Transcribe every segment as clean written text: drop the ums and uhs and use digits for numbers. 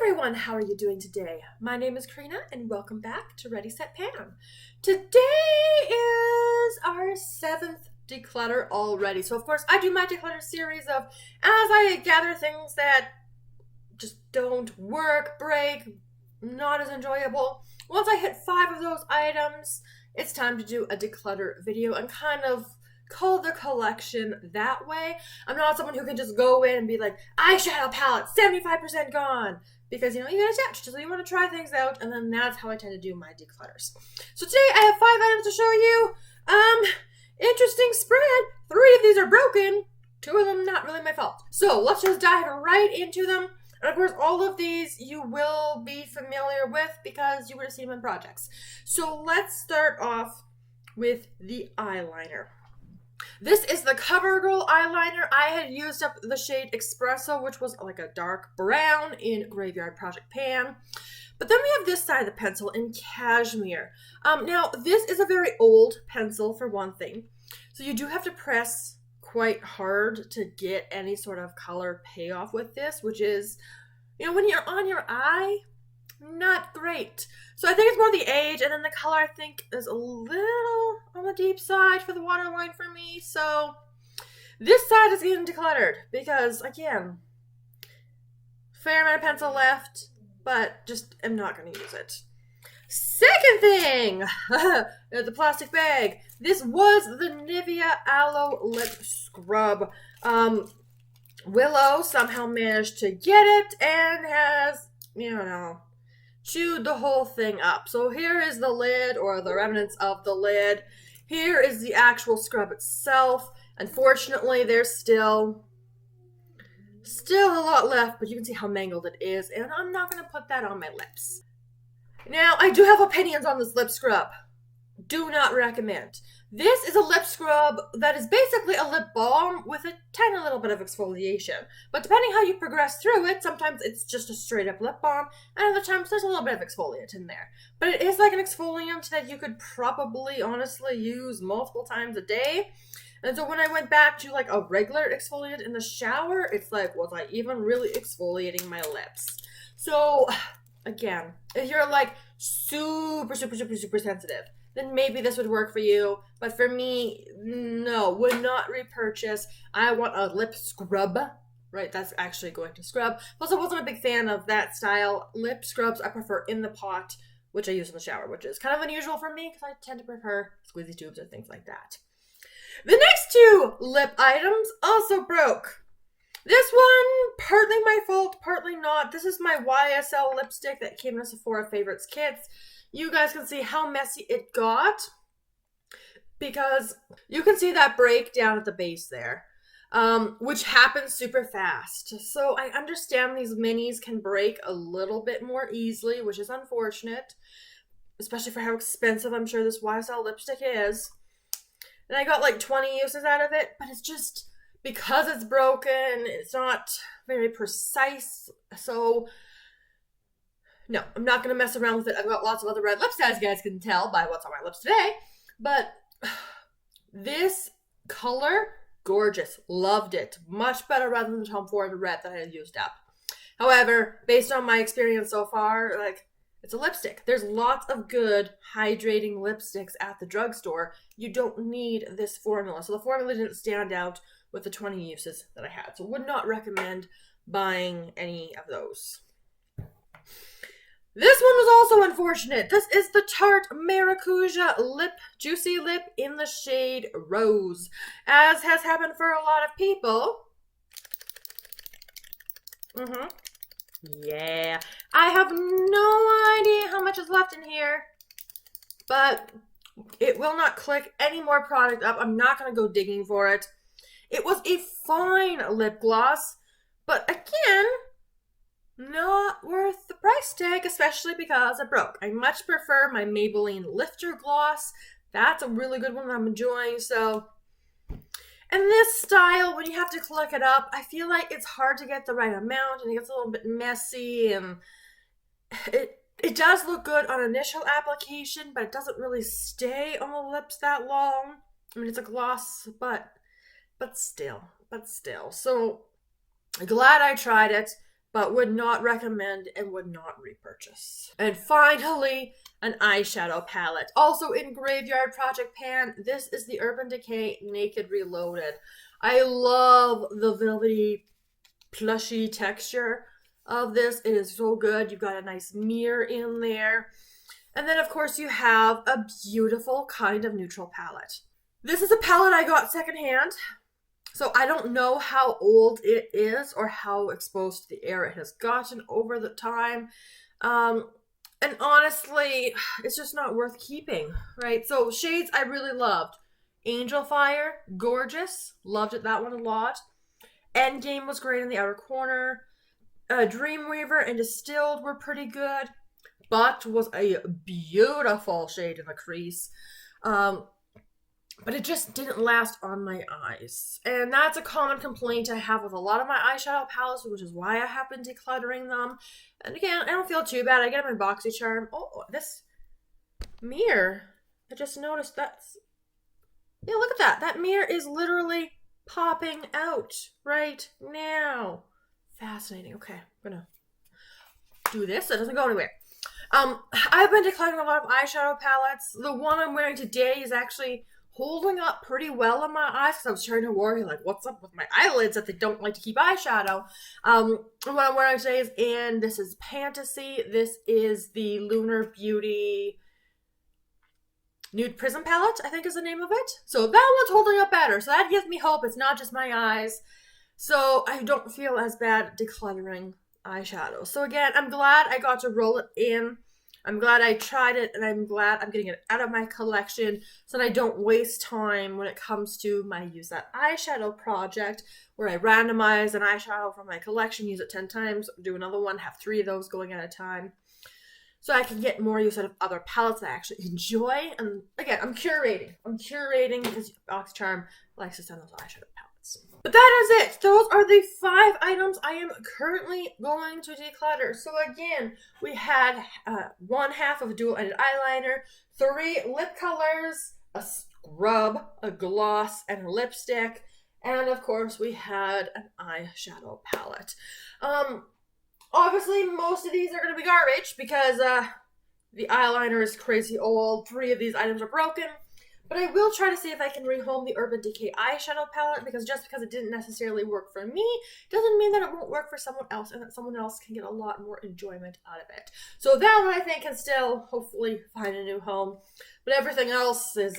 everyone, how are you doing today? My name is Karina and welcome back to Ready Set Pan. Today is our 7th declutter already. So of course I do my declutter series of as I gather things that just don't work, break, not as enjoyable. Once I hit 5 of those items, it's time to do a declutter video and kind of call the collection that way. I'm not someone who can just go in and be like, eyeshadow palette, 75% gone. Because, you get attached, so you want to try things out, and then that's how I tend to do my declutters. So today I have 5 items to show you. Interesting spread. 3 of these are broken. 2 of them not really my fault. So let's just dive right into them. And of course, all of these you will be familiar with because you would have seen them in projects. So let's start off with the eyeliner. This is the Covergirl Eyeliner. I had used up the shade Espresso, which was like a dark brown in Graveyard Project Pan. But then we have this side of the pencil in Cashmere. Now, this is a very old pencil for one thing. So you do have to press quite hard to get any sort of color payoff with this, which is, when you're on your eye, not great. So I think it's more the age, and then the color I think is a little on the deep side for the waterline for me. So this side is getting decluttered because, again, fair amount of pencil left, but just am not going to use it. Second thing, the plastic bag. This was the Nivea Aloe Lip Scrub. Willow somehow managed to get it and has, chewed the whole thing up. So here is the lid, or the remnants of the lid. Here is the actual scrub itself. Unfortunately, there's still a lot left, but you can see how mangled it is, and I'm not going to put that on my lips. Now, I do have opinions on this lip scrub. Do not recommend. This is a lip scrub that is basically a lip balm with a tiny little bit of exfoliation. But depending how you progress through it, sometimes it's just a straight up lip balm, and other times there's a little bit of exfoliant in there. But it is like an exfoliant that you could probably honestly use multiple times a day. And so when I went back to like a regular exfoliant in the shower, it's like, was I even really exfoliating my lips? So again, if you're like super sensitive, then maybe this would work for you. But for me, no, would not repurchase. I want a lip scrub, right? That's actually going to scrub. Plus, I wasn't a big fan of that style. Lip scrubs I prefer in the pot, which I use in the shower, which is kind of unusual for me because I tend to prefer squeezy tubes or things like that. The next 2 lip items also broke. This one, partly my fault, partly not. This is my YSL lipstick that came in a Sephora Favorites kits. You guys can see how messy it got because you can see that break down at the base there, which happens super fast. So I understand these minis can break a little bit more easily, which is unfortunate, especially for how expensive I'm sure this YSL lipstick is. And I got like 20 uses out of it, but it's just because it's broken, it's not very precise. So no, I'm not going to mess around with it. I've got lots of other red lips, as you guys can tell by what's on my lips today. But this color, gorgeous. Loved it. Much better rather than the Tom Ford red that I had used up. However, based on my experience so far, it's a lipstick. There's lots of good hydrating lipsticks at the drugstore. You don't need this formula. So the formula didn't stand out with the 20 uses that I had. So would not recommend buying any of those. This one was also unfortunate. This is the Tarte Maracuja Juicy Lip in the shade Rouge. As has happened for a lot of people. Yeah. I have no idea how much is left in here. But it will not click any more product up. I'm not going to go digging for it. It was a fine lip gloss. But again, not worth the price tag, especially because it broke. I much prefer my Maybelline Lifter Gloss. That's a really good one I'm enjoying. So, and this style, when you have to click it up, I feel like it's hard to get the right amount, and it gets a little bit messy, and it does look good on initial application, but it doesn't really stay on the lips that long. I mean, it's a gloss, but still. So, glad I tried it. but would not recommend and would not repurchase. And finally, an eyeshadow palette. Also in Graveyard Project Pan, this is the Urban Decay Naked Reloaded. I love the velvety, plushy texture of this. It is so good. You've got a nice mirror in there. And then, of course, you have a beautiful kind of neutral palette. This is a palette I got secondhand. So I don't know how old it is or how exposed to the air it has gotten over the time. And honestly, it's just not worth keeping, right? So shades I really loved. Angel Fire, gorgeous. Loved it, that one a lot. Endgame was great in the outer corner. Dreamweaver and Distilled were pretty good. But was a beautiful shade in the crease. But it just didn't last on my eyes. And that's a common complaint I have with a lot of my eyeshadow palettes, which is why I have been decluttering them. And again, I don't feel too bad. I get them in BoxyCharm. Oh, this mirror. I just noticed that's... Yeah, look at that. That mirror is literally popping out right now. Fascinating. Okay, I'm going to do this. It doesn't go anywhere. I've been decluttering a lot of eyeshadow palettes. The one I'm wearing today is actually holding up pretty well on my eyes because I was trying to worry, like, what's up with my eyelids that they don't like to keep eyeshadow. What I'm wearing today is this is Fantasy. This is the Lunar Beauty Nude Prism Palette, I think is the name of it. So that one's holding up better. So that gives me hope it's not just my eyes. So I don't feel as bad decluttering eyeshadow. So again, I'm glad I got to roll it in. I'm glad I tried it, and I'm glad I'm getting it out of my collection so that I don't waste time when it comes to my Use That Eyeshadow project, where I randomize an eyeshadow from my collection, use it 10 times, do another one, have 3 of those going at a time. So I can get more use out of other palettes that I actually enjoy. And again, I'm curating. Because BoxyCharm likes to send those eyeshadow palettes. But that is it. Those are the 5 items I am currently going to declutter. So again, we had 1/2 of a dual-ended eyeliner, 3 lip colors, a scrub, a gloss, and a lipstick. And of course, we had an eyeshadow palette. Obviously, most of these are going to be garbage because the eyeliner is crazy old. 3 of these items are broken. But I will try to see if I can rehome the Urban Decay eyeshadow palette, because just because it didn't necessarily work for me doesn't mean that it won't work for someone else and that someone else can get a lot more enjoyment out of it. So that one I think can still hopefully find a new home. But everything else is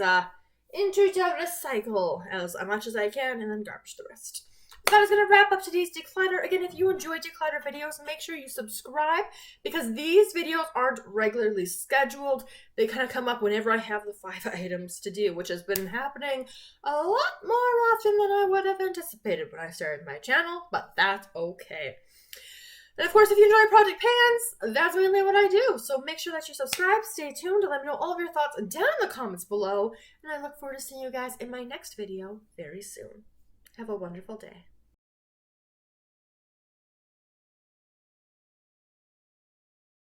into the recycle as much as I can and then garbage the rest. That is going to wrap up today's declutter. Again, if you enjoy declutter videos, make sure you subscribe, because these videos aren't regularly scheduled. They kind of come up whenever I have the 5 items to do, which has been happening a lot more often than I would have anticipated when I started my channel, but that's okay. And of course, if you enjoy Project Pans, that's mainly what I do. So make sure that you subscribe, stay tuned, and let me know all of your thoughts down in the comments below. And I look forward to seeing you guys in my next video very soon. Have a wonderful day.